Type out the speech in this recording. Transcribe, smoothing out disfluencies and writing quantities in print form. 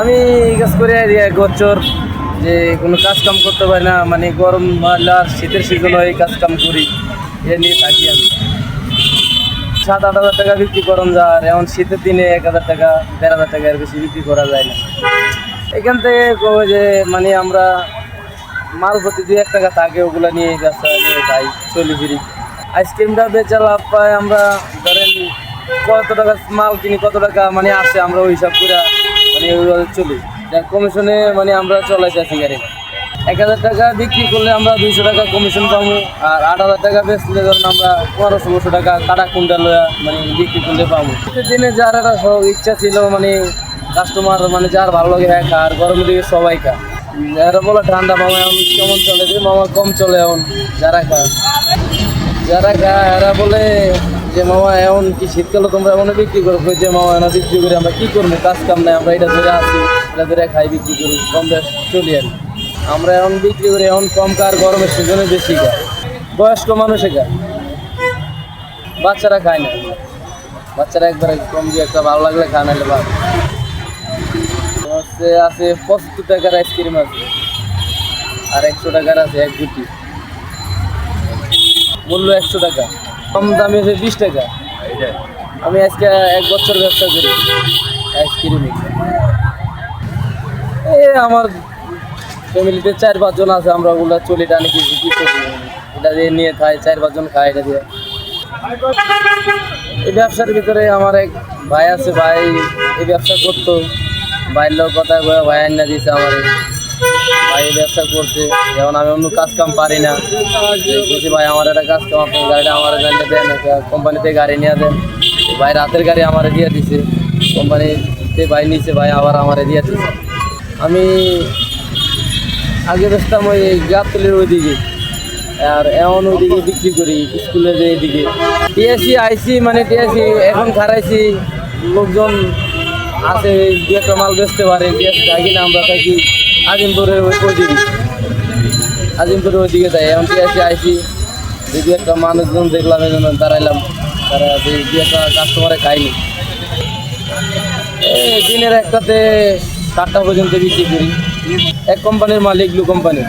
আমি এই কাজ করে এক বছর যে কোনো কাজ কাম করতে পারি না, মানে গরম আর শীতের সিজন এই কাজ কাম করি, এ নিয়ে থাকি আমি। 7-8 হাজার টাকা বিক্রি করুন যায়, আর এখন শীতের দিনে 1,000 টাকা 1,500 টাকা এর বেশি বিক্রি করা যায় না। এখান থেকে যে মানে আমরা মাল প্রতি 2-1 টাকা থাকে, ওগুলো নিয়ে ব্যবসা নিয়ে খাই, চলি ফিরি। আইসক্রিমটা বেচা লাভ পাই আমরা, ধরেন কত টাকা মাল কিনি, কত টাকা মানে আসে, আমরা ওই হিসাব করে মানে ওইভাবে চলি। যার কমিশনে মানে আমরা চলাইতে আছি গাড়ি। 1,000 টাকা বিক্রি করলে আমরা 200 টাকা কমিশন পাবো, আর 8,000 টাকা বেচলে ধরেন আমরা 1500 টাকা কাটা কুইন্টাল মানে বিক্রি করলে পাবো। দিনে যার একটা ইচ্ছা ছিল মানে কাস্টমার মানে যার ভালো লাগে এক, আর গরমের দিকে সবাই খা। যারা বলে ঠান্ডা মামা এখন কেমন চলে, যে মামা কম চলে এখন। যারা খায় এরা বলে যে মামা এখন কি শীতকালে তোমরা এমন বিক্রি করো, যে মামা এনে বিক্রি করি, আমরা কী করবো, কাজ কাম নাই, আমরা এটা ধরে আসি, এটা ধরে খাই, বিক্রি করি, কম বেশ চলি আর আমরা এখন বিক্রি করি। এখন কম কার গরমের সিজনে বেশি খায়, বয়স্ক মানুষে খায়, বাচ্চারা খায় না। বাচ্চারা একবারে কম দিয়ে একটা ভালো লাগলে খায়, নাহলে ভালো আছে। 75 টাকার আইসক্রিম আছে, আর 100 টাকার আছে এক গুটি, মূল্য 100 টাকা, কম দামে 20 টাকা। আমি আজকে 1 বছর ব্যবসা করি আইসক্রিমে। আমার ফ্যামিলিতে 4-5 জন আছে, আমরা ওগুলো চলি টানি কিছু কী করি, এটা দিয়ে নিয়ে খাই, 4-5 জন খাই এটা দিয়ে। এই ব্যবসার ভিতরে আমার এক ভাই আছে, ভাই এই ব্যবসা করতো, ভাইয়ের লোক কথা ভাই আন্না দিয়েছে আমার, ভাই এই ব্যবসা করছে। যেমন আমি অন্য কাজ কাম পারি না, বলছি ভাই আমার একটা কাজ কাম, আপনার গাড়িটা আমার গাড়িটা দেন, কোম্পানিতে গাড়ি নিয়ে দেন। ভাই রাতের গাড়ি আমার দিয়ে দিছে, কোম্পানিতে ভাই নিছে, ভাই আবার আমার দিয়ে দিছে। আমি আগে বেচতাম ওই গাবতলির ওইদিকে, আর এমন ওইদিকে বিক্রি করি, স্কুলের এইদিকে। টিএসি আইসি মানে টিএসি এখন খারাইছি, লোকজন আছে 2-1 মাল বেচতে পারে, টিএসি থাকি না, আমরা থাকি আজিমপুরের ওইদিকে, আজিমপুরের ওইদিকে যাই। এখন টিএসি আইসি 2-1 মানুষজন দেখলাম, এই জন্য দাঁড়াইলাম, তারা 2-1 কাস্টমারে খাইনি। এই দিনের একটাতে 7টা পর্যন্ত বিক্রি করি। এক কোম্পানির মালিক, ব্লু কোম্পানি।